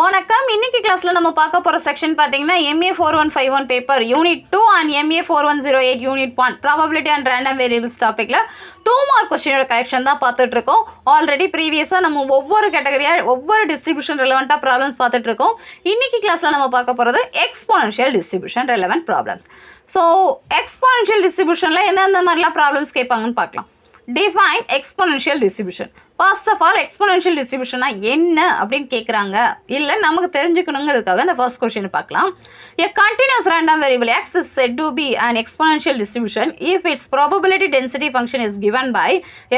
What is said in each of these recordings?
வணக்கம். இன்னைக்கு கிளாஸ்ல நம்ம பார்க்க போற செக்ஷன் பாத்தீங்கன்னா MA4151 paper unit 2 and MA4108 unit 1 probability and random variables டாபிக்ல 2 மார்க் क्वेश्चनோட கரெக்ஷன் தான் பார்த்துட்டு இருக்கோம். ஆல்ரெடி ப்ரீவியஸா நம்ம ஒவ்வொரு கேட்டகரியா ஒவ்வொரு டிஸ்ட்ரிபியூஷன் ரெலவெண்டா ப்ராப்ளம்ஸ் பார்த்துட்டு இருக்கோம். இன்னைக்கு கிளாஸ்ல நம்ம பார்க்க போறது exponential distribution relevant problems. So exponential டிஸ்ட்ரிபியூஷன்ல எந்தெந்த மாதிரிலாம் ப்ராப்ளம்ஸ் கேட்பாங்கன்னு பார்க்கலாம். Define exponential distribution. First of all, exponential distribution என்ன அப்படின்னு கேட்குறாங்க. இல்லை நமக்கு தெரிஞ்சுக்கணுங்கிறதுக்காக இந்த ஃபர்ஸ்ட் கொஸ்டின் பார்க்கலாம். A continuous random variable x is said to be an exponential distribution if its probability density function is given by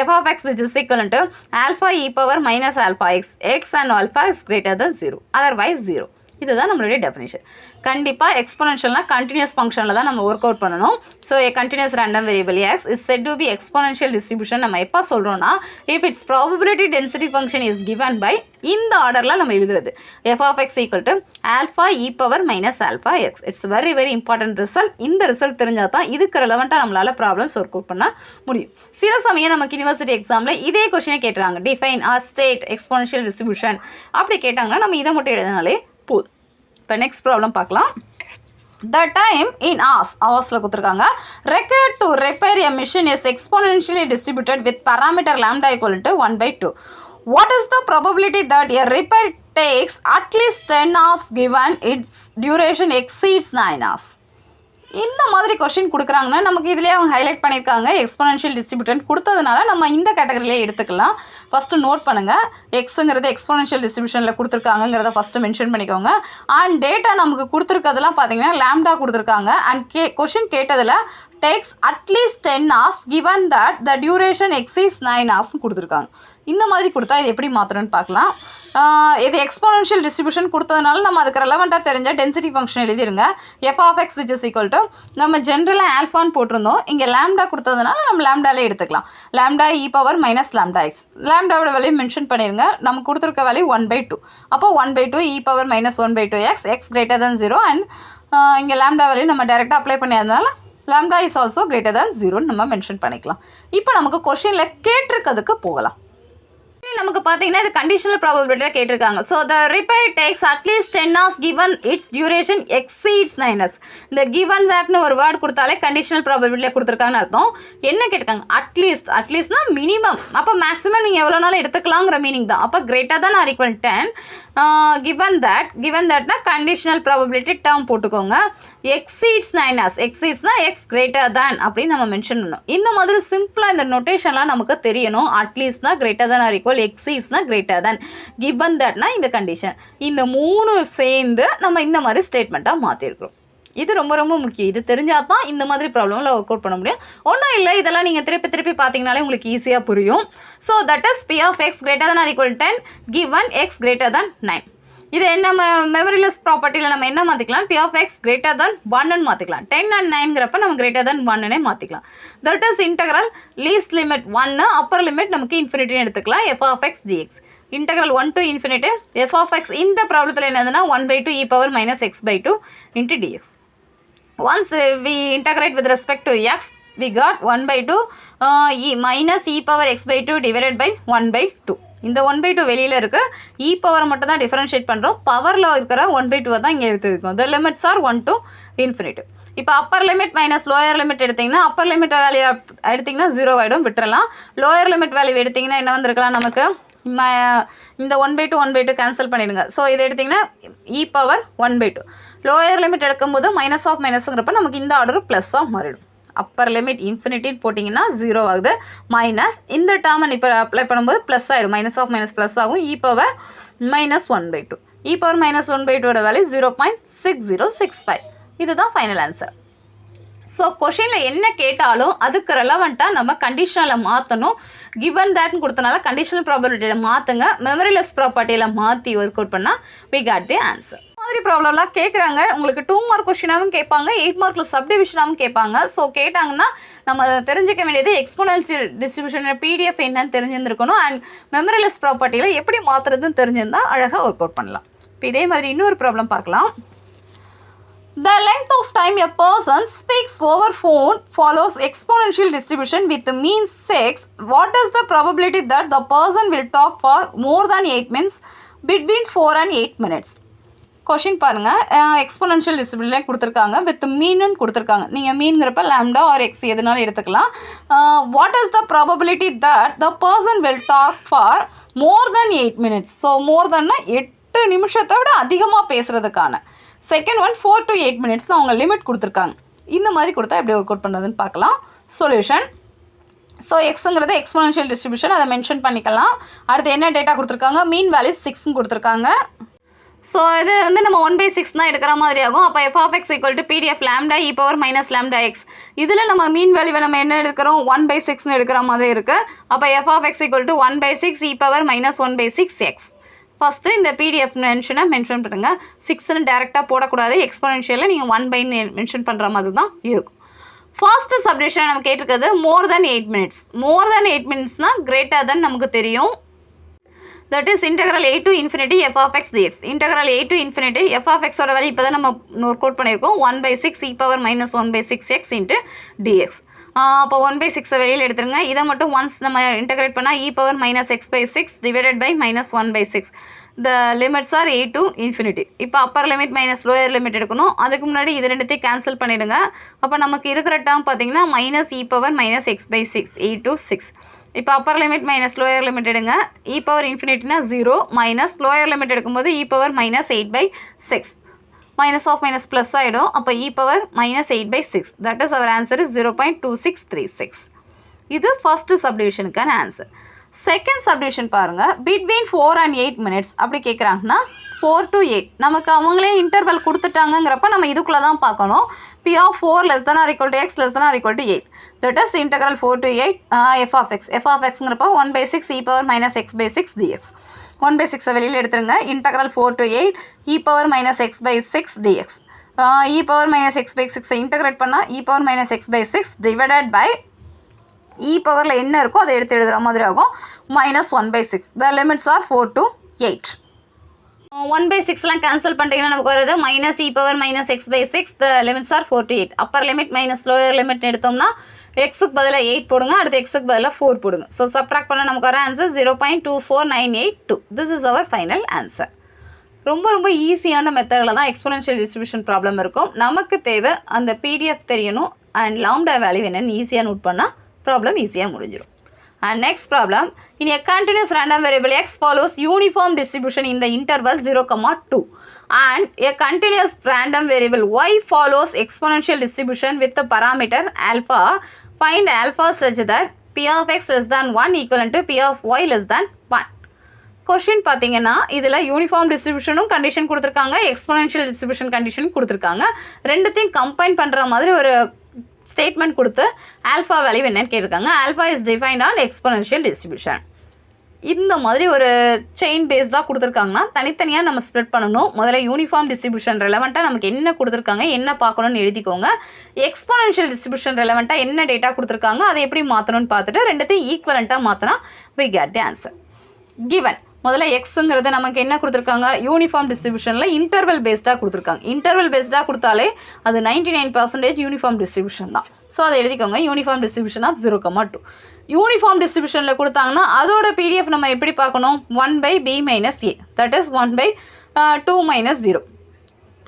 f of x which is equivalent to alpha e power minus alpha x. X and alpha is greater than 0. Otherwise 0. இதுதான் நம்மளுடைய definition. கண்டிப்பாக எக்ஸ்போனென்ஷியல்னா continuous ஃபங்க்ஷனில் தான் நம்ம work out பண்ணணும். So a continuous random variable X is set to be exponential distribution நம்ம எப்போ சொல்கிறோன்னா if its probability density function is given by இந்த ஆர்டரில் நம்ம எழுதுறது f of x equal to alpha e power minus alpha x. It's very very important result. இந்த result தெரிஞ்சால் தான் இதுக்கு ரெலவெண்ட்டாக நம்மளால் ப்ராப்ளம்ஸ் ஒர்க் அவுட் பண்ண முடியும். சில சமயம் நமக்கு யூனிவர்சிட்டி எக்ஸாமில் இதே கொஸ்டினை கேட்டுறாங்க. Define or state exponential distribution அப்படி கேட்டாங்கன்னா நம்ம இதை மட்டும் எழுதினாலே போதும். இப்போ நெக்ஸ்ட் ப்ராப்ளம் பார்க்கலாம். The time in hours கொடுத்துருக்காங்க. Required to repair a machine is exponentially distributed with parameter lambda equal to 1/2. What is the probability that a repair takes at least 10 hours given its duration exceeds 9 hours? இந்த மாதிரி question கொடுக்குறாங்கன்னா நமக்கு இதிலே அவங்க highlight பண்ணியிருக்காங்க. Exponential distribution கொடுத்ததுனால நம்ம இந்த கேட்டகரியிலே எடுத்துக்கலாம். ஃபஸ்ட்டு நோட் பண்ணுங்கள். எக்ஸுங்கிறது எக்ஸ்போனென்ஷியல் டிஸ்ட்ரிபியூஷனில் கொடுத்துருக்காங்கிறத ஃபஸ்ட்டு மென்ஷன் பண்ணிக்கோங்க. அண்ட் டேட்டா நமக்கு கொடுத்துருக்கிறதுலாம் பார்த்தீங்கன்னா லேம்டா கொடுத்துருக்காங்க. அண்ட் கொஷின் கேட்டதில் takes at least 10 hours given that the duration exceeds 9 hours கொடுத்துருக்காங்க. இந்த மாதிரி கொடுத்தா இது எப்படி மாற்றணும்னு பார்க்கலாம். இது எக்ஸ்போனென்ஷியல் டிஸ்ட்ரிபியூஷன் கொடுத்ததுனால நம்ம அதுக்கு ரெலவெண்ட்டாக தெரிஞ்ச டென்சிட்டி ஃபங்க்ஷன் எழுதிருங்க. F of X which is equal to நம்ம ஜென்ரலாக ஆல்ஃபான்னு போட்டிருந்தோம். இங்கே லேம்டா கொடுத்ததுனால நம்ம லேம்டாலே எடுத்துக்கலாம். லேம்டா இ பவர் மைனஸ் லேம்டா எக்ஸ். லேம்டாவோட வேலையை மென்ஷன் பண்ணிடுங்க. நம்ம கொடுத்துருக்க வேலை 1/2. அப்போ 1/2 இ power minus 1/2 X. X greater than 0 and இங்கே லேம்டா வேலையை நம்ம டேரெக்டாக அப்ளை பண்ணியிருந்தனால lambda is also greater than 0 நம்ம மென்ஷன் பண்ணிக்கலாம். இப்போ நமக்கு கொஸ்டினில் கேட்டிருக்கிறதுக்கு போகலாம். நமக்கு பார்த்தீங்கன்னா இது கண்டிஷனல் ப்ராபபிலிட்டியில் கேட்டிருக்காங்க. ஸோ த ரிப்பேர் டேக்ஸ் அட்லீஸ்ட் 10 hours given its duration exceeds 9 hours. இந்த given thatனு ஒரு வேர்ட் கொடுத்தாலே கண்டிஷனல் ப்ராபபிலிட்டியில் கொடுத்துருக்காங்கன்னு அர்த்தம். என்ன கேட்டிருக்காங்க? அட்லீஸ்ட்னா மினிமம். அப்போ மேக்ஸிமம் நீங்கள் எவ்வளோ நாள் எடுத்துக்கலாங்கிற மீனிங் தான். அப்போ greater than or equal 10. given thatனா கண்டிஷனல் ப்ராபபிலிட்டி டேர்ம் போட்டுக்கோங்க. exceeds 9 hours. exceedsனா எக்ஸ் கிரேட்டர் தேன் அப்படின்னு நம்ம மென்ஷன் பண்ணணும். இந்த மாதிரி சிம்பிளாக இந்த நோட்டேஷன்லாம் நமக்கு தெரியணும். அட்லீஸ்ட்னா கிரேட்டர் தேன் ஆர் ஈக்குவல், exceedsனா கிரேட்டர் தேன், given thatனா இந்த கண்டிஷன். இந்த மூணு சேர்ந்து நம்ம இந்த மாதிரி ஸ்டேட்மெண்ட்டாக மாற்றிருக்கிறோம். இது ரொம்ப ரொம்ப முக்கியம். இது தெரிஞ்சால் தான் இந்த மாதிரி ப்ராப்ளமில் ஒர்க் அவுட் பண்ண முடியும். ஒன்றும் இல்லை, இதெல்லாம் நீங்கள் திருப்பி பார்த்தீங்கனாலே உங்களுக்கு ஈஸியாக புரியும். So that is p of x greater than or equal 10 given x greater than 9. இது என்ன மெமரிலெஸ் ப்ராப்பர்ட்டியில் நம்ம என்ன மாற்றிக்கலாம்? P of x greater than 1ன்னு மாற்றிக்கலாம். 10 and 9ங்கிறப்ப நம்ம கிரேட்டர் தேன் 1ன்னே மாற்றிக்கலாம். That is integral least limit 1, upper limit நமக்கு இன்ஃபினிட்டின்னு எடுத்துக்கலாம். F of x d x integral 1 to infinity f of x இந்த ப்ராப்ளத்தில் என்னதுன்னா 1/2 e power minus x/2 into dx. Once we integrate with respect to x, we got 1/2 e minus e power x/2 divided by 1/2. இந்த 1/2 வெளியில் இருக்குது. e power மட்டும் தான் differentiate பண்ணுறோம். பவரில் இருக்கிற 1/2 தான் இங்கே எடுத்துருக்கோம். the limits are 1 to infinity. இப்போ upper limit minus lower limit எடுத்திங்கன்னா அப்பர் லிமிட் வேல்யூ எடுத்திங்கன்னா 0 ஆகிடும், விட்டுறலாம். லோயர் லிமிட் வேல்யூ எடுத்திங்கன்னா என்ன வந்திருக்கலாம் நமக்கு? இந்த 1/2 கேன்சல் பண்ணிடுங்க. ஸோ இதை எடுத்திங்கன்னா இ பவர் 1/2. லோயர் லிமிட் எடுக்கும்போது மைனஸ் ஆஃப் மைனஸுங்கிறப்ப நமக்கு இந்த ஆர்டர் ப்ளஸ்ஸாக மாறிடும். அப்பர் லிமிட் இன்ஃபினிட்டின்னு போட்டிங்கன்னா 0 ஆகுது. மைனஸ் இந்த டேர்மை இப்போ அப்ளை பண்ணும்போது ப்ளஸ் ஆகிடும். மைனஸ் ஆஃப் மைனஸ் ப்ளஸ் ஆகும். இ பவர் மைனஸ் 1/2. இ பவர் மைனஸ் 1/2 வேல்யூ 0.6065. இதுதான் ஃபைனல் ஆன்சர். ஸோ கொஷினில் என்ன கேட்டாலும் அதுக்கு ரெலவெண்ட்டாக நம்ம கண்டிஷனில் மாற்றணும். கிவன் தேட்னு கொடுத்தனால கண்டிஷனல் ப்ராபபிலிட்டியில் மாற்றுங்க. மெமரிலெஸ் ப்ராப்பர்ட்டியில் மாற்றி ஒர்க் அவுட் பண்ணால் வி காட் தி ஆன்சர். மாதிரி ப்ராப்ளம்லாம் கேட்குறாங்க. உங்களுக்கு 2 மார்க் கொஸ்டினாகவும் கேட்பாங்க, 8 மார்க்கில் சப்டிவிஷனாகவும் கேட்பாங்க. ஸோ கேட்டாங்கன்னா நம்ம தெரிஞ்சிக்க வேண்டியது எக்ஸ்போனென்ஷியல் டிஸ்ட்ரிபியூஷன் பிடிஎஃப் என்னன்னு தெரிஞ்சிருந்துருக்கணும். அண்ட் மெமரிலெஸ் ப்ராப்பர்ட்டியில் எப்படி மாற்றுறதுன்னு தெரிஞ்சிருந்தால் அழகாக ஒர்க் அவுட் பண்ணலாம். இப்போ இதே மாதிரி இன்னொரு ப்ராப்ளம் பார்க்கலாம். The length of time a person speaks over phone follows exponential distribution with mean 6. What is the probability that the person will talk for more than 8 minutes between 4 and 8 minutes. Question பாருங்கள், exponential distribution கொடுத்துருக்காங்க, with மீன்னு கொடுத்துருக்காங்க. நீங்கள் மீன்கிறப்ப lambda or x எதுனாலும் எடுத்துக்கலாம். What is the probability that the person will talk for more than 8 minutes? So more தென்னா 8 நிமிஷத்தை விட அதிகமாக பேசுகிறதுக்கான. செகண்ட் ஒன் 4 to 8 minutes அவங்க லிமிட் கொடுத்துருக்காங்க. இந்த மாதிரி கொடுத்தா எப்படி ஒர்க் அவுட் பண்ணுறதுன்னு பார்க்கலாம். சொல்யூஷன். ஸோ எக்ஸுங்கிறது எக்ஸ்பொனென்ஷியல் டிஸ்ட்ரிபியூஷன், அதை மென்ஷன் பண்ணிக்கலாம். அடுத்து என்ன டேட்டா கொடுத்துருக்காங்க, மீன் வேல்யூ 6ன்னு கொடுத்துருக்காங்க. ஸோ இது வந்து நம்ம 1/6 தான் எடுக்கிற மாதிரி ஆகும். அப்போ f of x equal to PDF lambda e power minus lambda x. இதில் நம்ம மீன் வேல்யூவை நம்ம என்ன எடுக்கிறோம், 1/6ன்னு எடுக்கிற மாதிரி இருக்குது. அப்போ f of x equal to 1/6 e power minus 1/6 x. First இந்த PDF மென்ஷன் பண்ணுங்கள். 6ன்னு டேரெக்டாக போடக்கூடாது, எக்ஸ்பொனென்ஷியலில் நீங்கள் 1/ன்னு மென்ஷன் பண்ணுற மாதிரி தான் இருக்கும். ஃபர்ஸ்ட்டு சப்டிவிஷன் நம்ம கேட்டிருக்கிறது மோர் தென் 8 minutes. மோர் தென் 8 minutesனால் கிரேட்டர் தென் நமக்கு தெரியும். That is integral a to infinity f of x dx. Integral a to infinity f of x ஓட வேல்யூ இப்போ தான் நம்ம நோட் கோட் பண்ணியிருக்கோம், 1/6 e power minus 1/6 x into dx. அப்போ 1/6 வெளியில் எடுத்துருங்க. இதை மட்டும் ஒன்ஸ் நம்ம இன்டகிரேட் பண்ணால் e power minus x/6 divided by minus 1/6. The limits are a to infinity. இப்போ upper limit minus lower limit எடுக்கணும். அதுக்கு முன்னாடி இது ரெண்டுத்தையும் கேன்சல் பண்ணிவிடுங்க. அப்போ நமக்கு இருக்கிற டேர்ம் பார்த்தீங்கன்னா minus e power minus x/6 a to 6. இப்போ upper limit minus lower limit எடுங்க. e power இன்ஃபினிட்டினா 0 மைனஸ் லோயர் லிமிட் எடுக்கும்போது e power minus 8/6. Minus of minus plus ஆகிடும். அப்போ e power minus 8/6. That is our answer is 0.2636. இது first சப்டிவிஷனுக்கான answer. Second சப்டிவிஷன் பாருங்கள், பிட்வீன் 4 and 8 minutes அப்படி கேட்குறாங்கன்னா 4 to 8 நமக்கு அவங்களே இன்டர்வல் கொடுத்துட்டாங்கிறப்ப நம்ம இதுக்குள்ளே தான் பார்க்கணும். p of 4 less than or equal to x less than or equal to 8. That is integral 4 to 8 f of x. f of xங்கிறப்ப 1/6 e power minus x/6 dx. 1/6 வெளியில் எடுத்துருங்க. integral 4 to 8 e power minus x/6 dx. e power minus x/6 integrate பண்ணால் e power minus x/6 divided by e பவரில் என்ன இருக்கோ அதை எடுத்து எழுதுகிற மாதிரி ஆகும், minus 1/6. The limits are 4 to 8. 1/6லாம் cancel பண்ணிட்டீங்கன்னா நமக்கு வருது minus e power minus x/6. The limits are 4 to 8. Appar limit minus lower limit எடுத்தோம்னா எக்ஸுக்கு பதிலாக 8 போடுங்க, அடுத்து எக்ஸுக்கு பதிலாக 4 போடுங்க. ஸோ சப்ட்ராக்ட் பண்ணால் நமக்கு வர answer 0.24982. This is our final answer. ரொம்ப ரொம்ப ஈஸியான மெத்தடில் தான் எக்ஸ்பொனென்ஷியல் டிஸ்ட்ரிபியூஷன் ப்ராப்ளம் இருக்கும். நமக்கு தேவை அந்த PDF தெரியணும் அண்ட் லாம்டா வேல்யூ என்னென்னு ஈஸியாக நோட் பண்ணால் ப்ராப்ளம் ஈஸியாக முடிஞ்சிடும். And next problem, in a continuous random variable x follows uniform distribution in the interval 0,2 and a continuous random variable y follows exponential distribution with the parameter alpha. Find alpha such that p of x less than 1 equivalent to p of y less than 1. Question பார்த்தீங்கன்னா இதில் uniform டிஸ்ட்ரிபியூஷனும் condition கொடுத்துருக்காங்க, exponential distribution condition கொடுத்துருக்காங்க. ரெண்டுத்தையும் combine பண்ணுற மாதிரி ஒரு statement கொடுத்து alpha value என்னன்னு கேட்டிருக்காங்க. Alpha is defined on exponential distribution. இந்த மாதிரி ஒரு செயின் பேஸ்டாக கொடுத்துருக்காங்கன்னா தனித்தனியாக நம்ம ஸ்ப்ரெட் பண்ணணும். முதல்ல யூனிஃபார்ம் டிஸ்ட்ரிபியூஷன் ரெலவெண்ட்டாக நமக்கு என்ன கொடுத்துருக்காங்க, என்ன பார்க்கணும்னு எழுதிக்கோங்க. எக்ஸ்பொனென்ஷியல் டிஸ்ட்ரிபியூஷன் ரெலவெண்ட்டாக என்ன டேட்டா கொடுத்துருக்காங்க, அதை எப்படி மாற்றணும்னு பார்த்துட்டு ரெண்டுத்தையும் ஈக்குவலண்ட்டாக மாற்றினா we get the answer. Given முதல்ல எக்ஸுங்கிறது நமக்கு என்ன கொடுத்துருக்காங்க, யூனிஃபார்ம் டிஸ்ட்ரிபியூஷனில் இன்டர்வல் பேஸ்டாக கொடுத்துருக்காங்க. இன்டர்வல் பேஸ்டாக கொடுத்தாலே அது 99% யூனிஃபார்ம் டிஸ்ட்ரிபியூஷன் தான். ஸோ அதை எழுதிக்கோங்க, யூனிஃபார்ம் டிஸ்ட்ரிபியூஷன் ஆஃப் 0,2. யூனிஃபார்ம் டிஸ்ட்ரிபியூஷனில் கொடுத்தாங்கன்னா அதோட PDF நம்ம எப்படி பார்க்கணும், 1/b minus a. That is 1/2 minus 0.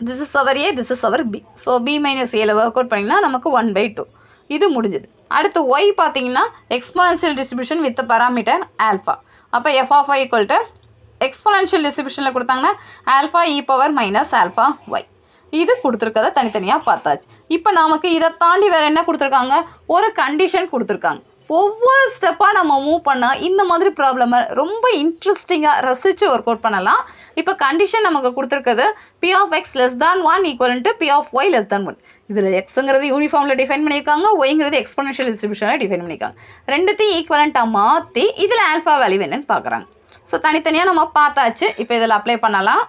This is our a, this is our b. So b minus a work out பண்ணிங்கன்னா நமக்கு 1/2. இது முடிஞ்சது. அடுத்து y பார்த்தீங்கன்னா exponential distribution with parameter alpha. அப்போ f of y equal to exponential டிஸ்ட்ரிபியூஷனில் கொடுத்தாங்கன்னா alpha e power minus alpha y. இது கொடுத்துருக்கதை தனித்தனியாக பார்த்தாச்சு. இப்போ நமக்கு இதை தாண்டி வேறு என்ன கொடுத்துருக்காங்க, ஒரு கண்டிஷன் கொடுத்துருக்காங்க. ஒவ்வொரு ஸ்டெப்பாக நம்ம மூவ் பண்ணால் இந்த மாதிரி ப்ராப்ளமை ரொம்ப இன்ட்ரெஸ்டிங்காக ரசித்து ஒர்க் அவுட் பண்ணலாம். இப்போ கண்டிஷன் நமக்கு கொடுத்துருக்குது p of x less than 1 equivalent to p of y less than 1. இதில் எக்ஸுங்கிறது யூனிஃபார்மில் டிஃபைன் பண்ணியிருக்காங்க, ஒய்ங்கிறது எக்ஸ்பொனென்ஷியல் டிஸ்ட்ரிபியூஷனில் டிஃபைன் பண்ணியிருக்காங்க. ரெண்டுத்தையும் ஈக்குவலண்ட்டாக மாற்றி இதில் ஆல்ஃபா வேல்யூ என்னன்னு பார்க்குறாங்க. ஸோ தனித்தனியாக நம்ம பார்த்தாச்சு. இப்போ இதில் அப்ளை பண்ணலாம்.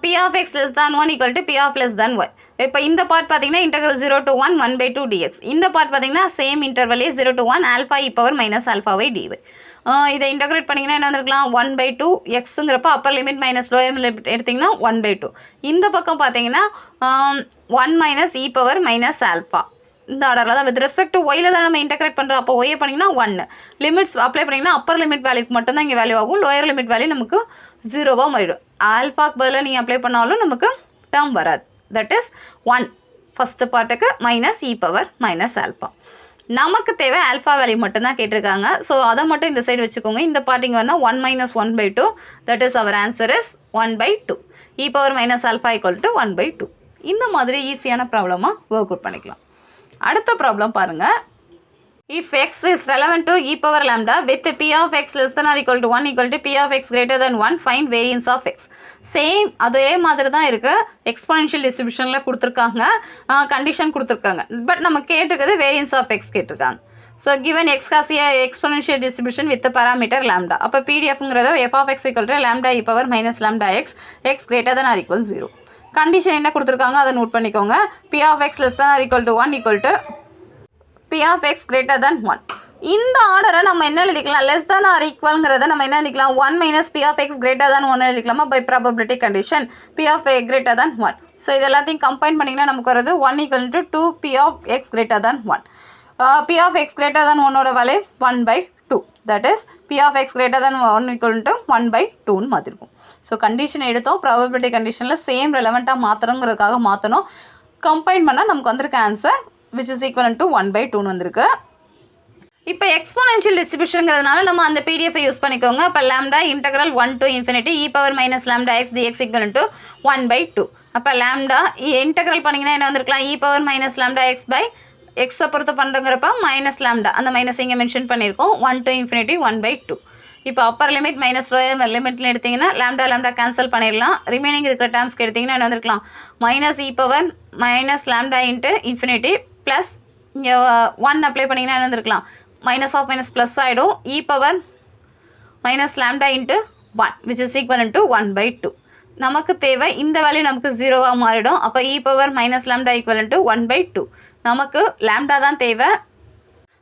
p of x less than 1 equal to p of less than y. இப்போ இந்த பார்ட் பார்த்தீங்கன்னா integral 0 to 1 1/2 dx. இந்த பார்ட் பார்த்தீங்கன்னா சேம் இன்டர்வலே 0 to 1 alpha e power minus alpha y dy. இதை இன்டகிரேட் பண்ணிங்கன்னா என்ன வந்துருக்கலாம், 1/2 எக்ஸுங்கிறப்ப upper limit minus lower limit எடுத்திங்கன்னா 1/2. இந்த பக்கம் பார்த்தீங்கன்னா 1 minus e power minus alpha இந்த ஆர்டரில் தான் வித் ரெஸ்பெக்ட் டு ஒயில் தான் நம்ம இன்டெகிரேட் பண்ணுறோம். அப்போ ஒய்யை பண்ணிங்கன்னா 1 லிமிட்ஸ் அப்ளை பண்ணிங்கன்னா அப்பர் லிமிட் வேல்யூக்கு மட்டும்தான் இங்கே வேல்யூ ஆகும். லோயர் லிமிட் வேல்யூ நமக்கு 0வாக மாறிடும். ஆல்ஃபாக்கு பதிலாக நீங்கள் அப்ளை பண்ணாலும் நமக்கு டேர்ம் வராது. தட் இஸ் 1 ஃபஸ்ட்டு பார்ட்டுக்கு minus e power minus alpha. நமக்கு தேவை ஆல்ஃபா வேல்யூ மட்டும்தான் கேட்டிருக்காங்க. ஸோ அதை மட்டும் இந்த சைடு வச்சுக்கோங்க. இந்த பார்ட்டிங் வேணால் 1 - 1/2 that is our answer is 1/2. E power minus alpha equal to 1/2. இந்த மாதிரி ஈஸியான ப்ராப்ளமாக ஒர்க் அவுட் பண்ணிக்கலாம். அடுத்த ப்ராப்ளம் பாருங்கள். If x is relevant to e power lambda with p of x less than or equal to 1 equal to p of x greater than 1, find variance of x. Same அதே மாதிரி தான் இருக்குது. Exponential டிஸ்ட்ரிபியூஷனில் கொடுத்துருக்காங்க, condition கொடுத்துருக்காங்க. But நம்ம கேட்டிருக்கிறது variance of X கேட்டிருக்காங்க. So given X has a exponential distribution with the parameter lambda. அப்போ பிடிஎஃப்ங்கிறத f of x equal to lambda e power minus lambda x greater than or equal 0. Condition என்ன கொடுத்துருக்காங்க அதை note பண்ணிக்கோங்க. p of x less than or equal to 1 equal to p of x greater than 1. இந்த ஆர்டரை நம்ம என்ன எழுதிக்கலாம்? Less than or ஈக்குவல்ங்கிறத நம்ம என்ன எழுதிக்கலாம்? 1 minus p of x greater than 1 எழுதிக்கலாமா? By probability condition p of x greater than 1. So இது எல்லாத்தையும் கம்பைன் பண்ணிங்கன்னா நமக்கு வருது 1 equal to 2p of x greater than 1. p of x greater than 1ஓட value 1/2. That is p of x greater than 1 equal to 1/2ன்னு மாற்றிருக்கும். So condition எடுத்தோம், probability கண்டிஷனில் சேம் ரெலவெண்ட்டாக மாற்றணுங்கிறதுக்காக மாற்றணும். கம்பைன் பண்ணால் நமக்கு வந்திருக்க answer which is equivalent to 1/2 வந்திருக்கு. இப்போ எக்ஸ்பொனென்ஷியல் டிஸ்ட்ரிபியூஷன்ங்கிறதுனால நம்ம அந்த பிடிஎஃப் யூஸ் பண்ணிக்கோங்க. அப்போ lambda integral 1 to infinity e power minus lambda x dx equivalent to 1/2. அப்போ லாம்டா இன்டெக்ரல் பண்ணிங்கன்னா என்ன வந்திருக்கலாம்? e power minus lambda x by எக்ஸை பொறுத்து பண்ணுறங்கிறப்ப மைனஸ் லாம்டா, அந்த மைனஸ் இங்கே மென்ஷன் பண்ணியிருக்கோம். 1 to infinity 1/2. இப்போ அப்பர் லிமிட் மைனஸ் லோயர் லிமிட்ல எடுத்திங்கன்னா லாம்டா கேன்சல் பண்ணிடலாம். ரிமைனிங் இருக்கிற டேர்ம்ஸ்க்கு எடுத்திங்கன்னா என்ன வந்திருக்கலாம்? Minus e power minus lambda into infinity plus இங்கே 1 அப்ளை பண்ணிங்கன்னா என்ன வந்திருக்கலாம்? மைனஸ் ஆஃப் மைனஸ் ப்ளஸ் ஆகிடும். E power minus lambda into 1 which is equivalent to 1/2. நமக்கு தேவை இந்த வேல்யூ நமக்கு 0வாக மாறிடும். அப்போ e power minus lambda equivalent to 1/2. நமக்கு லாம்டா தான் தேவை.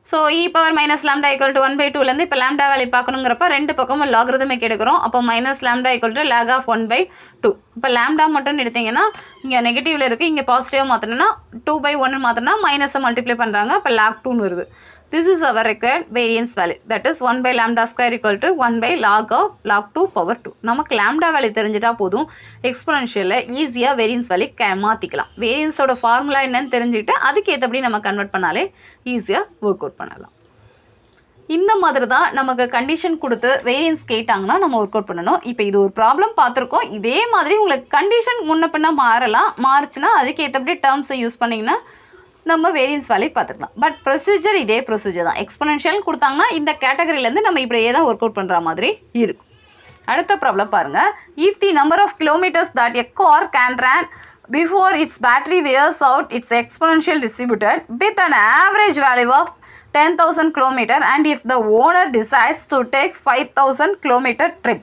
So e power minus lambda equal to 1/2லேருந்து இப்போ லாம்டா வேல்யூ பார்க்கணுங்கிறப்ப ரெண்டு பக்கமும் லாகிரிதமிக் எடுக்கிறோம். அப்போ minus lambda equal to log of 1/2. இப்போ லாம்டா மட்டும் எடுத்திங்கன்னா இங்கே நெகட்டிவில் இருக்குது, இங்கே பாசிட்டிவாக மாற்றினா 2/1 மாற்றினா மைனஸை மல்டிப்ளை பண்ணுறாங்க. அப்போ லாக் 2ன்னு வருது. This is our required variance value. That is 1/lambda square equal to 1/log of log 2 power 2. நமக்கு லாம்டா வேல்யூ தெரிஞ்சிட்டா போதும், எக்ஸ்பொனென்ஷியலில் ஈஸியாக வேரியன்ஸ் வேல்யூ மாற்றிக்கலாம். வேரியன்ஸோட ஃபார்முலா என்னன்னு தெரிஞ்சுக்கிட்டு அதுக்கு ஏற்றபடி நம்ம கன்வெர்ட் பண்ணாலே ஈஸியாக ஒர்க் அவுட் பண்ணலாம். இந்த மாதிரி தான் நமக்கு கண்டிஷன் கொடுத்து வேரியன்ஸ் கேட்டாங்கன்னா நம்ம ஒர்க் அவுட் பண்ணணும். இப்போ இது ஒரு ப்ராப்ளம் பார்த்துருக்கோம். இதே மாதிரி உங்களுக்கு கண்டிஷன் முன்ன பின்னா மாறலாம். மாறுச்சுன்னா அதுக்கு ஏற்றபடி டேர்ம்ஸை யூஸ் பண்ணிங்கன்னா நம்ம வேரியன்ஸ் வேல்யூ பார்த்துக்கலாம். பட் ப்ரொசீஜர் இதே ப்ரொசீஜர் தான். எக்ஸ்பொனென்ஷியல் கொடுத்தாங்கன்னா இந்த கேட்டகரியிலேருந்து நம்ம இப்படியே தான் ஒர்க் அவுட் பண்ணுற மாதிரி இருக்கும். அடுத்த ப்ராப்ளம் பாருங்கள். If the number of kilometres that a car can run before its battery wears out its exponential distributed with an average value of 10,000 km and if the owner decides to take 5,000 km trip,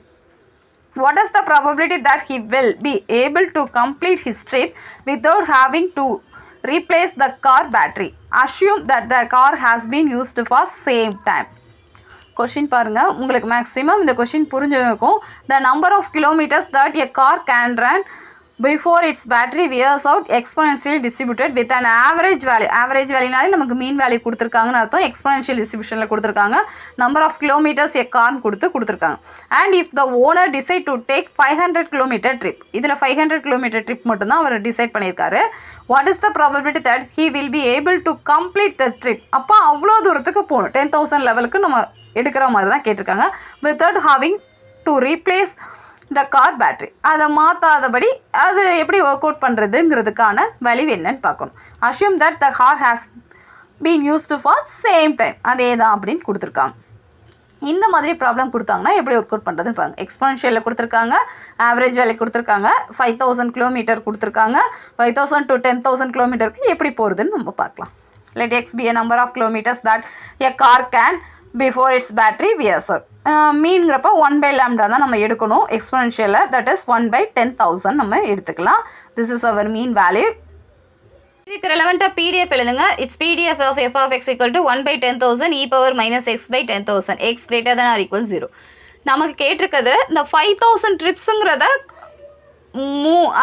what is the probability that he will be able to complete his trip without having to replace the car battery? Assume that the car has been used for same time. Question பாருங்கள், உங்களுக்கு maximum இந்த question புரிஞ்சிருக்கும். The number of kilometers that a car can run before its battery wears out exponentially distributed with an average value. Average வேல்யூனாலே நமக்கு mean value கொடுத்துருக்காங்கன்னு அர்த்தம். Exponential டிஸ்ட்ரிபியூஷனில் கொடுத்துருக்காங்க. Number of kilometres எ கார்னு கொடுத்துருக்காங்க. And if the owner decide to take 500 km trip, இதில் 500 km trip மட்டும்தான் அவர் decide பண்ணியிருக்காரு. What is the probability that he will be able to complete the trip? அப்போ அவ்வளோ தூரத்துக்கு போகணும், 10,000 லெவலுக்கு நம்ம எடுக்கிற மாதிரி தான் கேட்டிருக்காங்க. Without having to replace the car battery. அதை மாற்றாதபடி அது எப்படி ஒர்க் அவுட் பண்ணுறதுங்கிறதுக்கான வேல்யூ என்னன்னு பார்க்கணும். Assume that the car has been used for same time, அதே தான் அப்படின்னு கொடுத்துருக்காங்க. இந்த மாதிரி ப்ராப்ளம் கொடுத்தாங்கன்னா எப்படி ஒர்க் அவுட் பண்ணுறதுன்னு பாருங்கள். எக்ஸ்பொனென்ஷியலில் கொடுத்துருக்காங்க, ஆவரேஜ் வேல்யூ கொடுத்துருக்காங்க, 5,000 km கொடுத்துருக்காங்க. 5,000 to 10,000 km எப்படி போகிறதுன்னு நம்ம பார்க்கலாம். Let x be a number of kilometers that a car can before its battery wears out. மீன்கிறப்ப 1/lambda தான் நம்ம எடுக்கணும் எக்ஸ்பொனென்ஷியலில். தட் இஸ் 1/10,000 நம்ம எடுத்துக்கலாம். This is our mean value. இதுக்கு ரெலவெண்ட்டாக பிடிஎஃப் எழுதுங்க. It's PDF of f of x equal to 1/10,000 e power minus x/10,000 x greater than or equal 0. நமக்கு கேட்டிருக்கிறது இந்த 5,000 ட்ரிப்ஸுங்கிறத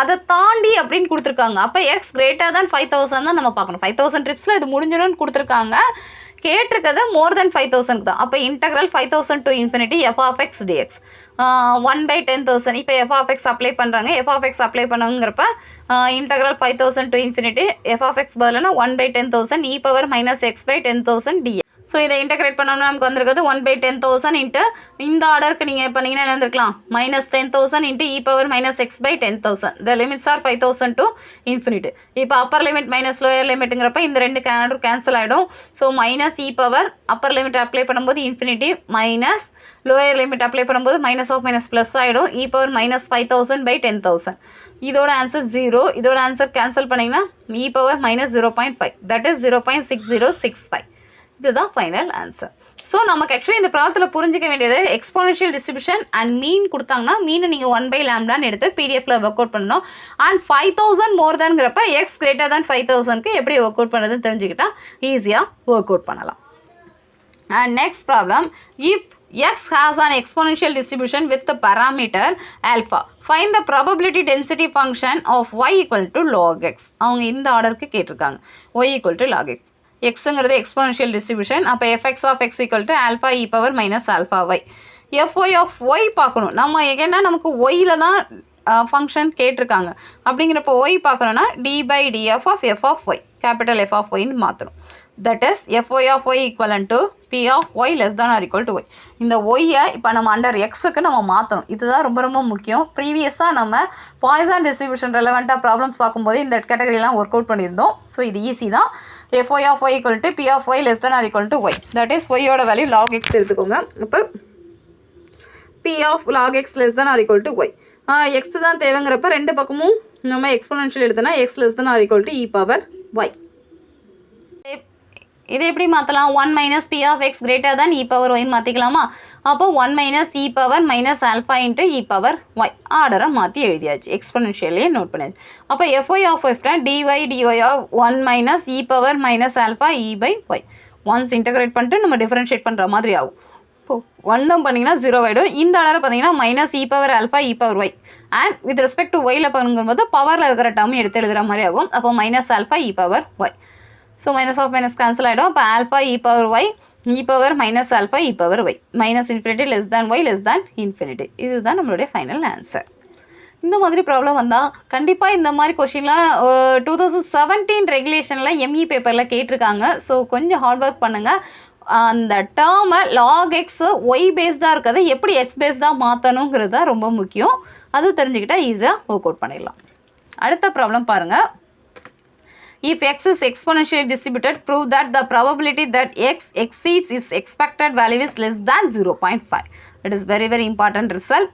அதை தாண்டி அப்படின்னு கொடுத்துருக்காங்க. அப்போ எக்ஸ் கிரேட்டர் தேன் 5000 தான் நம்ம பார்க்கணும். 5000 ட்ரிப்ஸில் இது முடிஞ்சிடும்னு கொடுத்துருக்காங்க. கேட்டிருக்கிறது மோர் தென் 5000 தான். அப்போ integral 5000 to infinity f of x d x 1/10,000. இப்போ எஃப் ஆஃப் எக்ஸ் அப்ளை பண்ணுறாங்க. எஃப் ஆஃப் எக்ஸ் அப்ளை பண்ணுங்கிறப்ப integral 5000 to infinity f of x பதிலாக 1/10,000 e power minus x by 10,000 d x. So இதை இன்டெகிரேட் பண்ணோம்னா நமக்கு வந்திருக்கிறது 1/10,000 இன்ட்டு இந்த ஆர்டருக்கு நீங்கள் பண்ணிங்கன்னா என்ன வந்துருக்கலாம் -10,000 into e power minus x by 10,000. The limits are 5000 to infinity. இப்போ அப்பர் லிமிட் மைனஸ் லோயர் லிமிட்டுங்கிறப்ப இந்த ரெண்டு கேன்சல் ஆகிடும். So minus e power upper limit apply பண்ணும்போது infinity minus lower limit apply பண்ணும்போது மைனஸ் ஆஃப் மைனஸ் ப்ளஸ் ஆகிடும். e power minus 5000 by 10,000. இதோட answer 0. இதோட ஆன்சர் கேன்சல் பண்ணிங்கன்னா e power minus 0.5 that is 0.6065. இதுதான் ஃபைனல் ஆன்சர். ஸோ நமக்கு actually இந்த ப்ராப்ளத்தில் புரிஞ்சிக்க வேண்டியது எக்ஸ்போனென்ஷியல் டிஸ்ட்ரிபியூஷன் அண்ட் மீன் கொடுத்தாங்கன்னா மீனை நீங்கள் 1/λன்னு எடுத்து பிடிஎஃப்ல ஒர்க் அவுட் பண்ணணும். அண்ட் 5000 மோர் தேன்ங்கிறப்ப எக்ஸ் கிரேட்டர் தேன் 5000க்கு எப்படி ஒர்க் அவுட் பண்ணுறதுன்னு தெரிஞ்சுக்கிட்டா ஈஸியாக ஒர்க் அவுட் பண்ணலாம். And next problem, if x has an exponential distribution with the parameter alpha, find the probability density function of y equal to log x. அவங்க இந்த ஆர்டருக்கு கேட்டிருக்காங்க. y equal to log x. xங்கிறது exponential distribution. அப்போ f x of x equal to alpha e power minus alpha y. F y of y பார்க்கணும். நம்ம ஏன்னா நமக்கு ஒய்யில் தான் ஃபங்க்ஷன் கேட்டிருக்காங்க. அப்படிங்கிறப்போ ஒய் பார்க்கணுன்னா d/df of f of y capital f of ஒய்ன்னு மாற்றணும். That is f y of y ஈக்குவலன் to p of y less than or equal to y. இந்த ஒய்யை இப்போ நம்ம அண்டர் எக்ஸுக்கு நம்ம மாற்றணும். இதுதான் ரொம்ப ரொம்ப முக்கியம். ப்ரீவியஸாக நம்ம பாய்சான் டிஸ்ட்ரிபியூஷன் ரெலவெண்ட்டாக ப்ராப்ளம்ஸ் பார்க்கும்போது இந்த கேட்டகரிலாம் ஒர்க் அவுட் பண்ணியிருந்தோம். ஸோ இது ஈஸி தான். fy of y equal to p of y less than or equal to y. That is y ஓட வேல்யூ log x எடுத்துக்கோங்க. அப்போ p of log x less than or equal to y. x தான் தேவைங்கிறப்ப ரெண்டு பக்கமும் நம்ம exponential எடுத்தோம்னா x less than or equal to e power y. இது எப்படி மாற்றலாம்? 1 minus p of x greater than e power ஒய்ன்னு மாற்றிக்கலாமா? அப்போ 1 minus e power minus alpha into e power y ஆர்டரை மாற்றி எழுதியாச்சு. எக்ஸ்போனென்ஷியலே நோட் பண்ணியாச்சு. அப்போ எஃப்ஒய் ஆஃப் எஃப்னா d y of 1 minus e power minus alpha e by y. Once integrate பண்ணிட்டு நம்ம டிஃபரன்ஷியேட் பண்ணுற மாதிரி ஆகும். இப்போ 1 பண்ணிங்கன்னா 0 ஆகிடும். இந்த ஆர்டரை பார்த்தீங்கன்னா minus e power alpha e power y and with respect to ஒயில் பண்ணும்போது பவரில் இருக்கிற டேர்ம் எடுத்து எழுதுகிற மாதிரி ஆகும். அப்போ minus alpha e power y. So minus of minus cancel ஆகிடும். அப்போ alpha e power y e power minus alpha e power y minus infinity less than y less than infinity. இதுதான் நம்மளுடைய ஃபைனல் ஆன்சர். இந்த மாதிரி problem வந்தால் கண்டிப்பாக இந்த மாதிரி கொஷின்லாம் 2017 ரெகுலேஷனில் எம்இ பேப்பரில் கேட்டிருக்காங்க. ஸோ கொஞ்சம் ஹார்ட் ஒர்க் பண்ணுங்கள். அந்த டேர்மை லாக் எக்ஸு ஒய் பேஸ்டாக இருக்கிறத எப்படி எக்ஸ் பேஸ்டாக மாற்றணுங்கிறது தான் ரொம்ப முக்கியம். அது தெரிஞ்சுக்கிட்டால் ஈஸியாக ஒர்க் அவுட் பண்ணிடலாம். அடுத்த ப்ராப்ளம் பாருங்கள். If x is exponentially distributed, prove that the probability that x exceeds its expected value is less than 0.5. It is very very important result.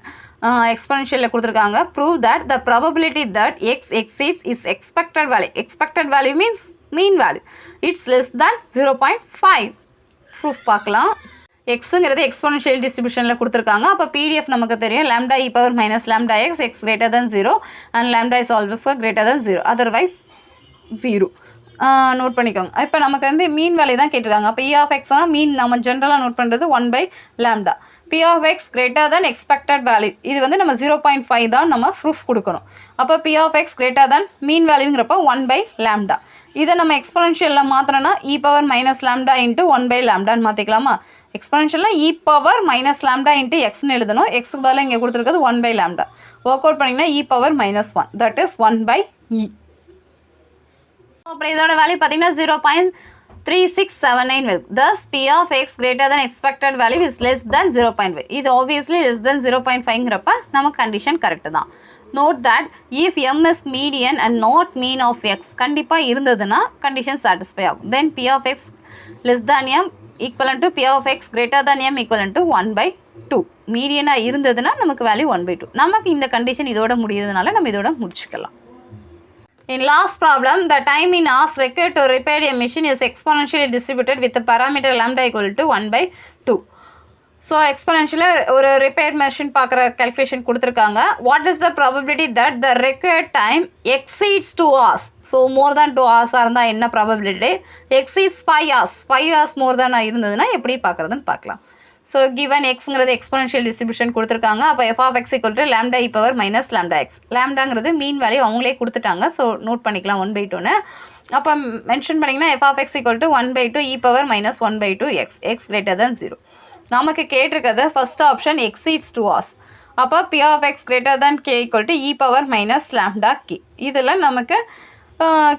Exponential கொடுத்திருக்காங்க. Prove that the probability that x exceeds its expected value. Expected value means mean value. It's less than 0.5. Proof பார்க்கலாம். எக்ஸுங்கிறது exponential டிஸ்ட்ரிபியூஷனில் கொடுத்துருக்காங்க. அப்போ PDF நமக்கு தெரியும். Lambda e power minus lambda x X greater than 0 and lambda is also greater than 0. Otherwise 0 note பண்ணிக்கோங்க. இப்போ நமக்கு வந்து mean value தான் கேட்டிருக்காங்க. அப்போ இ ஆஃப் எக்ஸ்னால் மீன் நம்ம ஜென்ரலாக நோட் பண்ணுறது 1/λ. P of x greater than expected value இது வந்து நம்ம 0.5 தான் நம்ம ப்ரூஃப் கொடுக்கணும். அப்போ B of x greater than mean வேல்யூங்கிறப்போ 1/λ. இதை நம்ம எக்ஸ்போனென்ஷியலில் மாற்றினோன்னா e power minus lambda into 1/λன்னு மாற்றிக்கலாமா? எக்ஸ்போனென்ஷியலில் e power minus lambda into எக்ஸ்ன்னு எழுதணும். எக்ஸுக்கு பதிலாக இங்கே கொடுத்துருக்கிறது 1/λ. ஒர்க் அவுட் பண்ணிங்கன்னா e power -1 that is 1/e. அப்புறம் இதோட வேல்யூ பார்த்தீங்கன்னா 0.3679 வருது. Thus P of x greater than expected value is less than 0.5. இது obviously less than 0.5ங்கிறப்ப நம்ம கண்டிஷன் கரெக்டு தான். Note that if m is median and not mean of x கண்டிப்பாக இருந்ததுன்னா condition satisfy ஆகும். Then P of x less than m equivalent to P of x greater than m equivalent to 1/2. மீடியனாக இருந்ததுன்னா நமக்கு value 1/2. நமக்கு இந்த condition இதோட முடியுதுனால நம்ம இதோட முடிச்சுக்கலாம். In last problem, the time in hours required to repair a machine is exponentially distributed with the parameter lambda equal to 1/2. So, exponentially ஒரு repair machine பார்க்குற calculation கொடுத்துருக்காங்க. What is the probability that the required time exceeds 2 hours? So, more than 2 hours இருந்தால் என்ன probability? Exceeds 5 hours. 5 hours more than இருந்ததுன்னா எப்படி பார்க்குறதுன்னு பார்க்கலாம். So given எக்ஸுங்கிறது எக்ஸ்போனென்ஷியல் டிஸ்ட்ரிபியூஷன் கொடுத்துருக்காங்க. அப்போ f of x equal to lambda E power minus lambda x. லேம்டாங்கிறது மீன் வேல்யூ அவங்களே கொடுத்துட்டாங்க. ஸோ நோட் பண்ணிக்கலாம் 1/2ன்னு. அப்போ மென்ஷன் பண்ணிங்கன்னா f of x equal to 1/2 E power minus 1/2 X, X greater than 0. நமக்கு கேட்டிருக்கிறது ஃபர்ஸ்ட் ஆப்ஷன் எக்ஸீட்ஸ் 2 hours. அப்போ B of x greater than k equal to e power minus lambda K. இதில் நமக்கு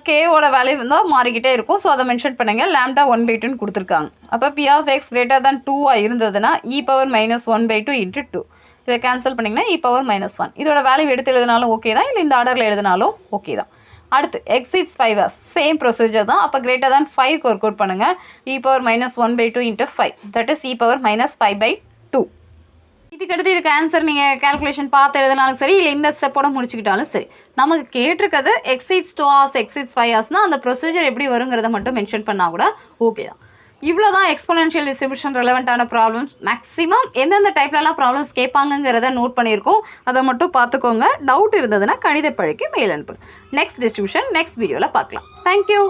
கேவோட value இருந்தால் மாறிக்கிட்டே இருக்கும். So அதை mention பண்ணுங்கள். லேம்டா 1/2ன்னு கொடுத்துருக்காங்க. அப்போ B of x greater than 2 இருந்ததுன்னா இ பவர் மைனஸ் 1/2 இன்ட்டு 2. இதை கேன்சல் பண்ணிங்கன்னா இ பவர் மைனஸ் 1. இதோட வேல்யூ எடுத்து எழுதினாலும் ஓகே தான், இல்லை இந்த ஆர்டரில் எழுதினாலும் ஓகே தான். அடுத்து எக்ஸீட்ஸ் 5 hours. சேம் ப்ரொசீஜர் தான். அப்போ கிரேட்டர் தென் 5 ஒர்க் அவுட் பண்ணுங்கள். E power minus 1/2 into 5, that is e power minus 5/2. இதுக்கடுத்து இதுக்கு ஆன்சர் நீங்கள் கேல்குலேஷன் பார்த்து எழுதினாலும் சரி, இல்லை இந்த ஸ்டெப்போட முடிச்சுக்கிட்டாலும் சரி. நமக்கு கேட்டிருக்கிறது எக்ஸீட்ஸ் 2 hours, எக்ஸீட்ஸ் 5 hoursனால் அந்த ப்ரொசீஜர் எப்படி வருங்கிறத மட்டும் மென்ஷன் பண்ணால் கூட ஓகே தான். இவ்வளோ தான் எக்ஸ்போனென்ஷியல் டிஸ்ட்ரிபியூஷன் ரெலவெண்ட்டான ப்ராப்ளம்ஸ். மேக்ஸிமம் எந்தெந்த டைப்லலாம் ப்ராப்ளம்ஸ் கேட்பாங்கிறத நோட் பண்ணியிருக்கோம். அதை மட்டும் பார்த்துக்கோங்க. டவுட் இருந்ததுன்னா கணிதப்பழிக்கு மெயில் அனுப்புங்க. நெக்ஸ்ட் டிஸ்ட்ரிபியூஷன் நெக்ஸ்ட் வீடியோவில் பார்க்கலாம். தேங்க்யூ.